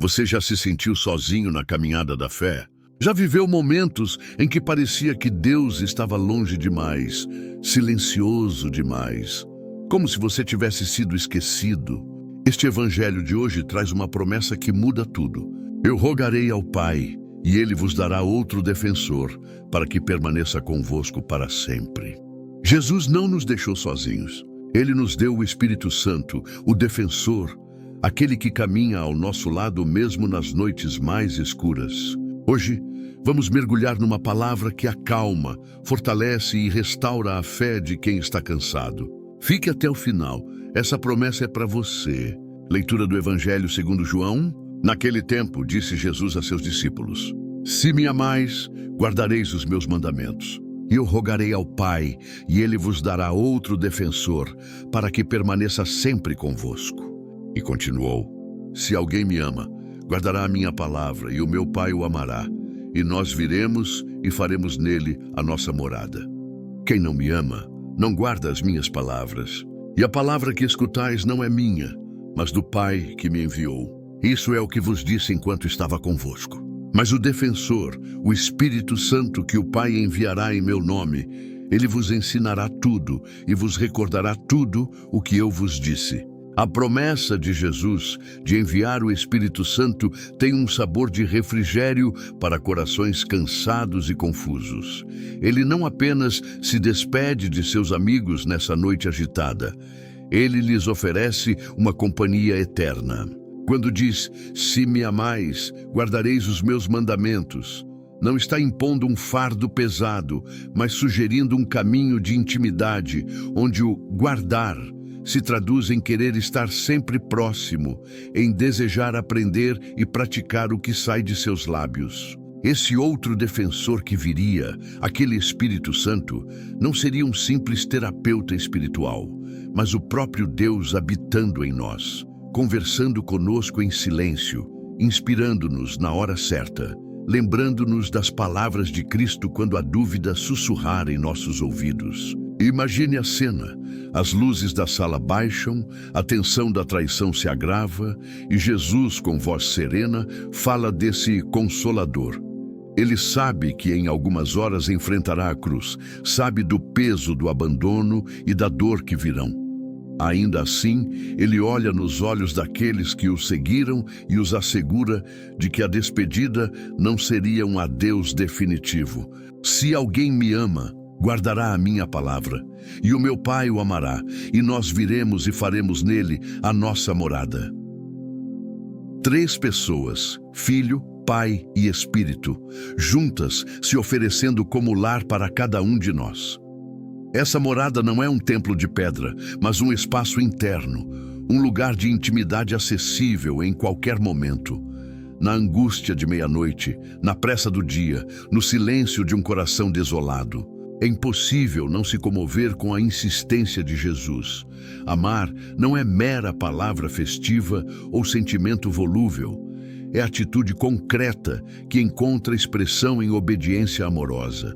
Você já se sentiu sozinho na caminhada da fé? Já viveu momentos em que parecia que Deus estava longe demais, silencioso demais, como se você tivesse sido esquecido? Este evangelho de hoje traz uma promessa que muda tudo. Eu rogarei ao Pai, e Ele vos dará outro defensor, para que permaneça convosco para sempre. Jesus não nos deixou sozinhos. Ele nos deu o Espírito Santo, o defensor, aquele que caminha ao nosso lado mesmo nas noites mais escuras. Hoje, vamos mergulhar numa palavra que acalma, fortalece e restaura a fé de quem está cansado. Fique até o final, essa promessa é para você. Leitura do Evangelho segundo João. Naquele tempo, disse Jesus a seus discípulos: Se me amais, guardareis os meus mandamentos. E eu rogarei ao Pai, e Ele vos dará outro defensor, para que permaneça sempre convosco. E continuou: Se alguém me ama, guardará a minha palavra, e o meu Pai o amará, e nós viremos e faremos nele a nossa morada. Quem não me ama, não guarda as minhas palavras. E a palavra que escutais não é minha, mas do Pai que me enviou. Isso é o que vos disse enquanto estava convosco. Mas o defensor, o Espírito Santo que o Pai enviará em meu nome, ele vos ensinará tudo e vos recordará tudo o que eu vos disse. A promessa de Jesus de enviar o Espírito Santo tem um sabor de refrigério para corações cansados e confusos. Ele não apenas se despede de seus amigos nessa noite agitada, ele lhes oferece uma companhia eterna. Quando diz, se me amais, guardareis os meus mandamentos, não está impondo um fardo pesado, mas sugerindo um caminho de intimidade, onde o guardar se traduz em querer estar sempre próximo, em desejar aprender e praticar o que sai de seus lábios. Esse outro defensor que viria, aquele Espírito Santo, não seria um simples terapeuta espiritual, mas o próprio Deus habitando em nós, conversando conosco em silêncio, inspirando-nos na hora certa, lembrando-nos das palavras de Cristo quando a dúvida sussurrar em nossos ouvidos. Imagine a cena. As luzes da sala baixam, a tensão da traição se agrava e Jesus, com voz serena, fala desse Consolador. Ele sabe que em algumas horas enfrentará a cruz, sabe do peso do abandono e da dor que virão. Ainda assim, ele olha nos olhos daqueles que o seguiram e os assegura de que a despedida não seria um adeus definitivo. Se alguém me ama, guardará a minha palavra, e o meu Pai o amará, e nós viremos e faremos nele a nossa morada. 3 pessoas, Filho, Pai e Espírito, juntas se oferecendo como lar para cada um de nós. Essa morada não é um templo de pedra, mas um espaço interno, um lugar de intimidade acessível em qualquer momento. Na angústia de meia-noite, na pressa do dia, no silêncio de um coração desolado. É impossível não se comover com a insistência de Jesus. Amar não é mera palavra festiva ou sentimento volúvel. É atitude concreta que encontra expressão em obediência amorosa.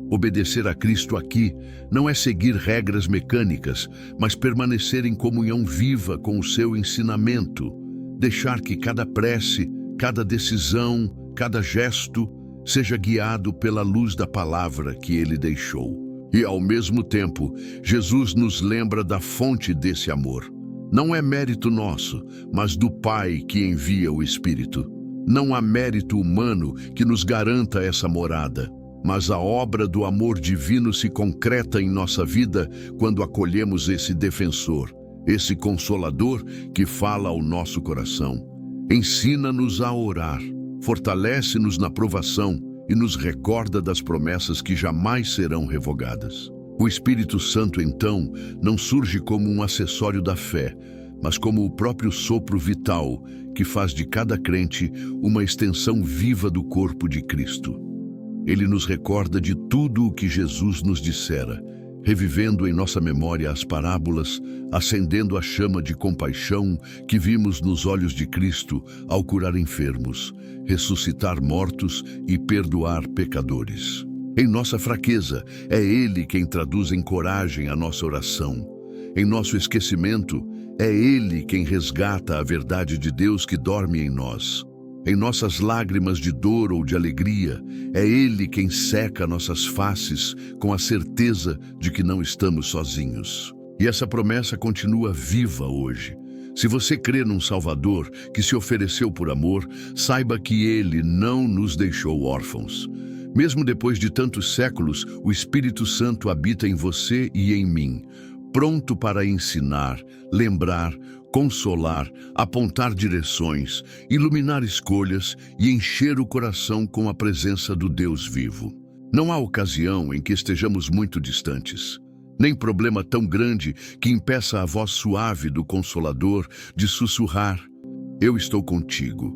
Obedecer a Cristo aqui não é seguir regras mecânicas, mas permanecer em comunhão viva com o seu ensinamento. Deixar que cada prece, cada decisão, cada gesto seja guiado pela luz da palavra que ele deixou. E, ao mesmo tempo, Jesus nos lembra da fonte desse amor. Não é mérito nosso, mas do Pai que envia o Espírito. Não há mérito humano que nos garanta essa morada, mas a obra do amor divino se concreta em nossa vida quando acolhemos esse defensor, esse consolador que fala ao nosso coração. Ensina-nos a orar, fortalece-nos na provação e nos recorda das promessas que jamais serão revogadas. O Espírito Santo, então, não surge como um acessório da fé, mas como o próprio sopro vital que faz de cada crente uma extensão viva do corpo de Cristo. Ele nos recorda de tudo o que Jesus nos dissera, revivendo em nossa memória as parábolas, acendendo a chama de compaixão que vimos nos olhos de Cristo ao curar enfermos, ressuscitar mortos e perdoar pecadores. Em nossa fraqueza, é Ele quem traduz em coragem a nossa oração. Em nosso esquecimento, É Ele quem resgata a verdade de Deus que dorme em nós. Em nossas lágrimas de dor ou de alegria, é Ele quem seca nossas faces com a certeza de que não estamos sozinhos. E essa promessa continua viva hoje. Se você crê num Salvador que se ofereceu por amor, saiba que Ele não nos deixou órfãos. Mesmo depois de tantos séculos, o Espírito Santo habita em você e em mim, pronto para ensinar, lembrar, consolar, apontar direções, iluminar escolhas e encher o coração com a presença do Deus vivo. Não há ocasião em que estejamos muito distantes, nem problema tão grande que impeça a voz suave do Consolador de sussurrar: eu estou contigo.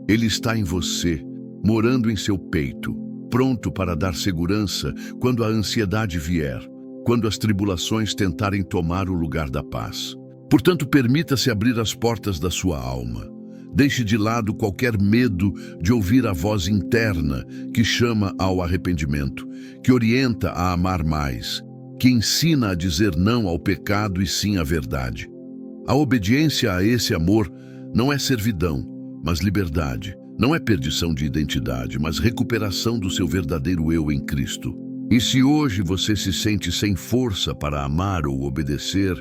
Ele está em você, morando em seu peito, pronto para dar segurança quando a ansiedade vier, quando as tribulações tentarem tomar o lugar da paz. Portanto, permita-se abrir as portas da sua alma. Deixe de lado qualquer medo de ouvir a voz interna que chama ao arrependimento, que orienta a amar mais, que ensina a dizer não ao pecado e sim à verdade. A obediência a esse amor não é servidão, mas liberdade. Não é perdição de identidade, mas recuperação do seu verdadeiro eu em Cristo. E se hoje você se sente sem força para amar ou obedecer,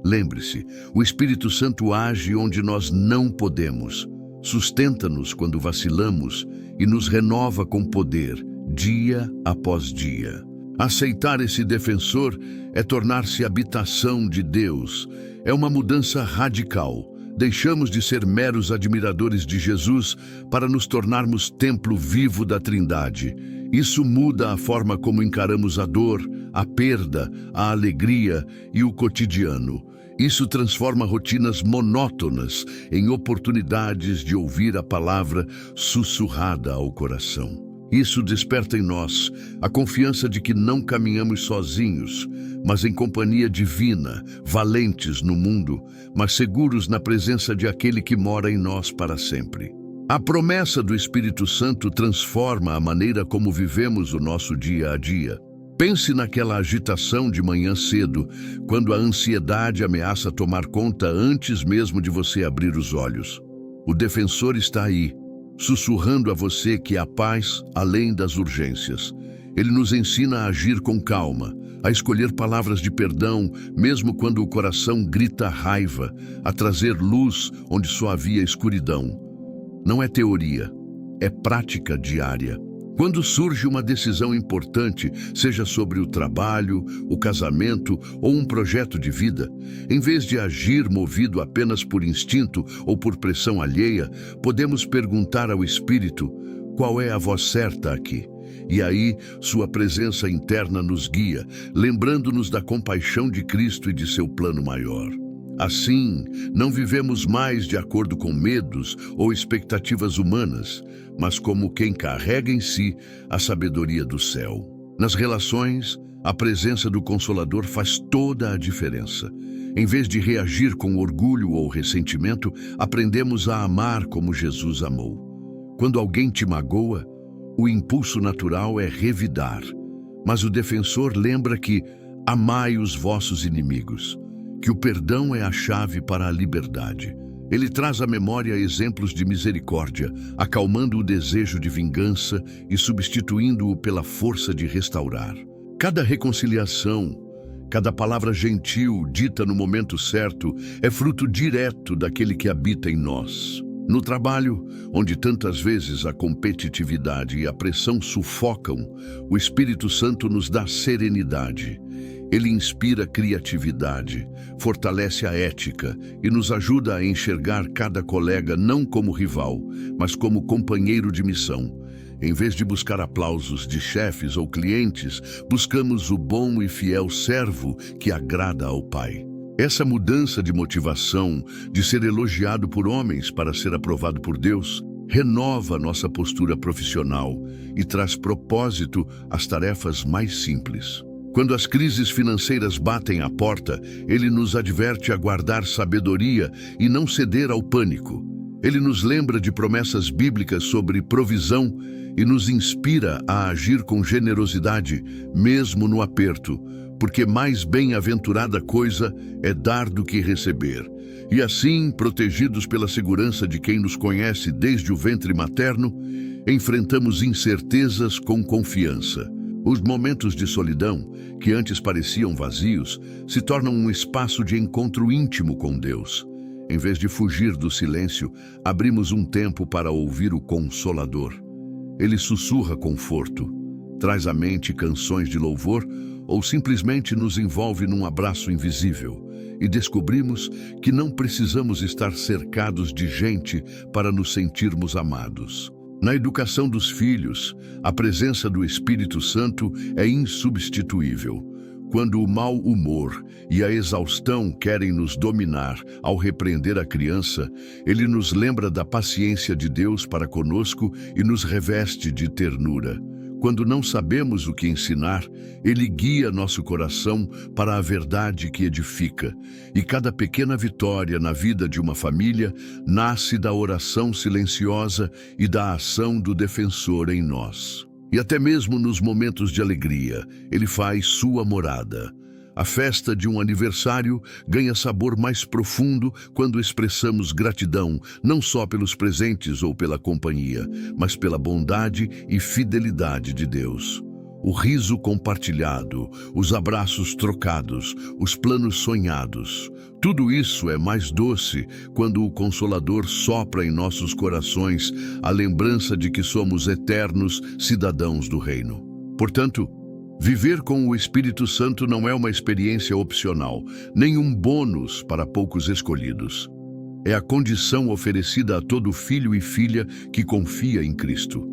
lembre-se, o Espírito Santo age onde nós não podemos, sustenta-nos quando vacilamos e nos renova com poder, dia após dia. Aceitar esse defensor é tornar-se habitação de Deus. É uma mudança radical. Deixamos de ser meros admiradores de Jesus para nos tornarmos templo vivo da Trindade. Isso muda a forma como encaramos a dor, a perda, a alegria e o cotidiano. Isso transforma rotinas monótonas em oportunidades de ouvir a palavra sussurrada ao coração. Isso desperta em nós a confiança de que não caminhamos sozinhos, mas em companhia divina, valentes no mundo, mas seguros na presença de aquele que mora em nós para sempre. A promessa do Espírito Santo transforma a maneira como vivemos o nosso dia a dia. Pense naquela agitação de manhã cedo, quando a ansiedade ameaça tomar conta antes mesmo de você abrir os olhos. O defensor está aí, sussurrando a você que há paz além das urgências. Ele nos ensina a agir com calma, a escolher palavras de perdão, mesmo quando o coração grita raiva, a trazer luz onde só havia escuridão. Não é teoria, é prática diária. Quando surge uma decisão importante, seja sobre o trabalho, o casamento ou um projeto de vida, em vez de agir movido apenas por instinto ou por pressão alheia, podemos perguntar ao Espírito: qual é a voz certa aqui? E aí, sua presença interna nos guia, lembrando-nos da compaixão de Cristo e de seu plano maior. Assim, não vivemos mais de acordo com medos ou expectativas humanas, mas como quem carrega em si a sabedoria do céu. Nas relações, a presença do Consolador faz toda a diferença. Em vez de reagir com orgulho ou ressentimento, aprendemos a amar como Jesus amou. Quando alguém te magoa, o impulso natural é revidar, mas o defensor lembra que amai os vossos inimigos, que o perdão é a chave para a liberdade. Ele traz à memória exemplos de misericórdia, acalmando o desejo de vingança e substituindo-o pela força de restaurar. Cada reconciliação, cada palavra gentil dita no momento certo é fruto direto daquele que habita em nós. No trabalho, onde tantas vezes a competitividade e a pressão sufocam, o Espírito Santo nos dá serenidade. Ele inspira criatividade, fortalece a ética e nos ajuda a enxergar cada colega não como rival, mas como companheiro de missão. Em vez de buscar aplausos de chefes ou clientes, buscamos o bom e fiel servo que agrada ao Pai. Essa mudança de motivação, de ser elogiado por homens para ser aprovado por Deus, renova nossa postura profissional e traz propósito às tarefas mais simples. Quando as crises financeiras batem à porta, ele nos adverte a guardar sabedoria e não ceder ao pânico. Ele nos lembra de promessas bíblicas sobre provisão e nos inspira a agir com generosidade, mesmo no aperto, porque mais bem-aventurada coisa é dar do que receber. E assim, protegidos pela segurança de quem nos conhece desde o ventre materno, enfrentamos incertezas com confiança. Os momentos de solidão, que antes pareciam vazios, se tornam um espaço de encontro íntimo com Deus. Em vez de fugir do silêncio, abrimos um tempo para ouvir o Consolador. Ele sussurra conforto, traz à mente canções de louvor ou simplesmente nos envolve num abraço invisível. E descobrimos que não precisamos estar cercados de gente para nos sentirmos amados. Na educação dos filhos, a presença do Espírito Santo é insubstituível. Quando o mau humor e a exaustão querem nos dominar ao repreender a criança, ele nos lembra da paciência de Deus para conosco e nos reveste de ternura. Quando não sabemos o que ensinar, ele guia nosso coração para a verdade que edifica. E cada pequena vitória na vida de uma família nasce da oração silenciosa e da ação do defensor em nós. E até mesmo nos momentos de alegria, ele faz sua morada. A festa de um aniversário ganha sabor mais profundo quando expressamos gratidão, não só pelos presentes ou pela companhia, mas pela bondade e fidelidade de Deus. O riso compartilhado, os abraços trocados, os planos sonhados. Tudo isso é mais doce quando o Consolador sopra em nossos corações a lembrança de que somos eternos cidadãos do reino. Portanto, viver com o Espírito Santo não é uma experiência opcional, nem um bônus para poucos escolhidos. É a condição oferecida a todo filho e filha que confia em Cristo.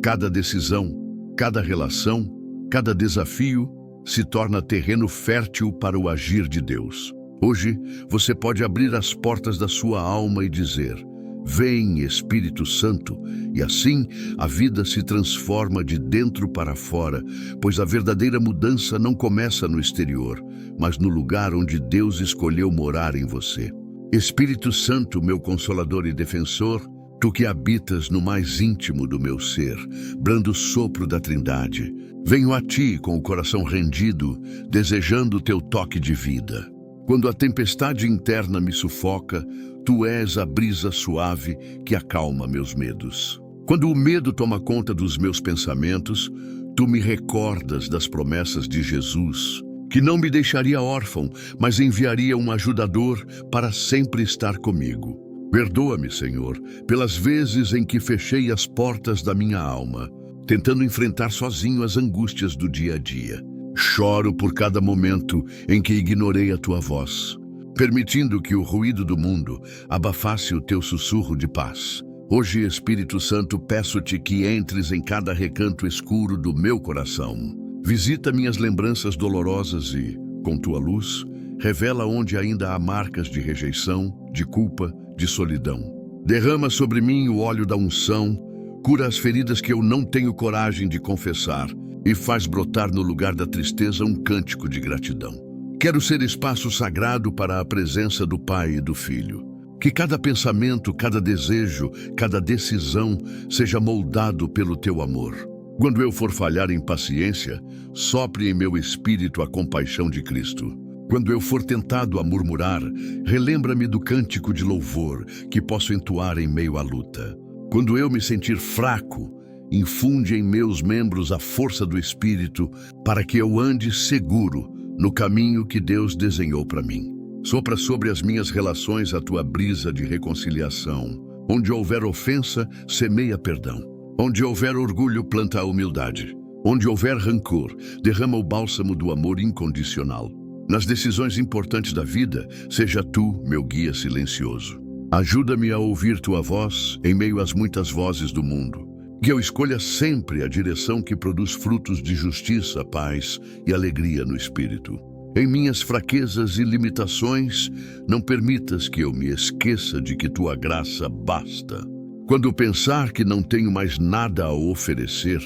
Cada decisão, cada relação, cada desafio se torna terreno fértil para o agir de Deus. Hoje, você pode abrir as portas da sua alma e dizer: "Vem, Espírito Santo", e assim a vida se transforma de dentro para fora, pois a verdadeira mudança não começa no exterior, mas no lugar onde Deus escolheu morar em você. Espírito Santo, meu Consolador e Defensor, tu que habitas no mais íntimo do meu ser, brando sopro da Trindade, venho a ti com o coração rendido, desejando o teu toque de vida. Quando a tempestade interna me sufoca, tu és a brisa suave que acalma meus medos. Quando o medo toma conta dos meus pensamentos, tu me recordas das promessas de Jesus, que não me deixaria órfão, mas enviaria um ajudador para sempre estar comigo. Perdoa-me, Senhor, pelas vezes em que fechei as portas da minha alma, tentando enfrentar sozinho as angústias do dia a dia. Choro por cada momento em que ignorei a tua voz, permitindo que o ruído do mundo abafasse o teu sussurro de paz. Hoje, Espírito Santo, peço-te que entres em cada recanto escuro do meu coração. Visita minhas lembranças dolorosas e, com tua luz, revela onde ainda há marcas de rejeição, de culpa, de solidão. Derrama sobre mim o óleo da unção, cura as feridas que eu não tenho coragem de confessar e faz brotar no lugar da tristeza um cântico de gratidão. Quero ser espaço sagrado para a presença do Pai e do Filho. Que cada pensamento, cada desejo, cada decisão seja moldado pelo teu amor. Quando eu for falhar em paciência, sopre em meu espírito a compaixão de Cristo. Quando eu for tentado a murmurar, relembra-me do cântico de louvor que posso entoar em meio à luta. Quando eu me sentir fraco, infunde em meus membros a força do Espírito para que eu ande seguro no caminho que Deus desenhou para mim. Sopra sobre as minhas relações a tua brisa de reconciliação. Onde houver ofensa, semeia perdão. Onde houver orgulho, planta a humildade. Onde houver rancor, derrama o bálsamo do amor incondicional. Nas decisões importantes da vida, seja tu meu guia silencioso. Ajuda-me a ouvir tua voz em meio às muitas vozes do mundo. Que eu escolha sempre a direção que produz frutos de justiça, paz e alegria no espírito. Em minhas fraquezas e limitações, não permitas que eu me esqueça de que tua graça basta. Quando pensar que não tenho mais nada a oferecer,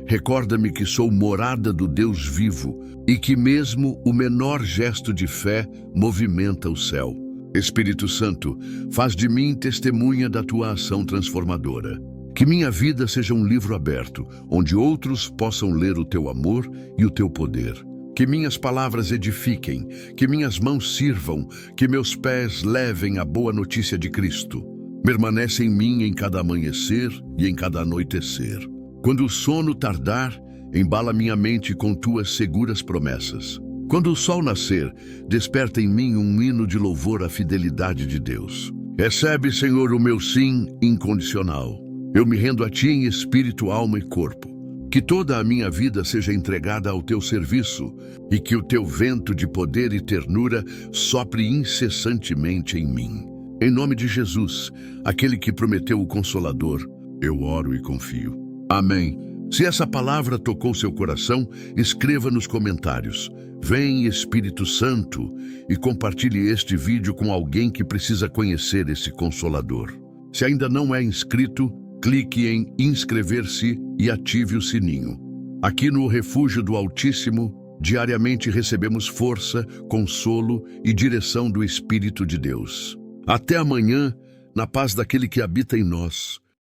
recorda-me que sou morada do Deus vivo e que mesmo o menor gesto de fé movimenta o céu. Espírito Santo, faz de mim testemunha da tua ação transformadora. Que minha vida seja um livro aberto, onde outros possam ler o teu amor e o teu poder. Que minhas palavras edifiquem, que minhas mãos sirvam, que meus pés levem a boa notícia de Cristo. Permanece em mim em cada amanhecer e em cada anoitecer. Quando o sono tardar, embala minha mente com tuas seguras promessas. Quando o sol nascer, desperta em mim um hino de louvor à fidelidade de Deus. Recebe, Senhor, o meu sim incondicional. Eu me rendo a Ti em espírito, alma e corpo. Que toda a minha vida seja entregada ao Teu serviço e que o Teu vento de poder e ternura sopre incessantemente em mim. Em nome de Jesus, aquele que prometeu o Consolador, eu oro e confio. Amém. Se essa palavra tocou seu coração, escreva nos comentários. Vem, Espírito Santo, e compartilhe este vídeo com alguém que precisa conhecer esse Consolador. Se ainda não é inscrito, clique em inscrever-se e ative o sininho. Aqui no Refúgio do Altíssimo, diariamente recebemos força, consolo e direção do Espírito de Deus. Até amanhã, na paz daquele que habita em nós.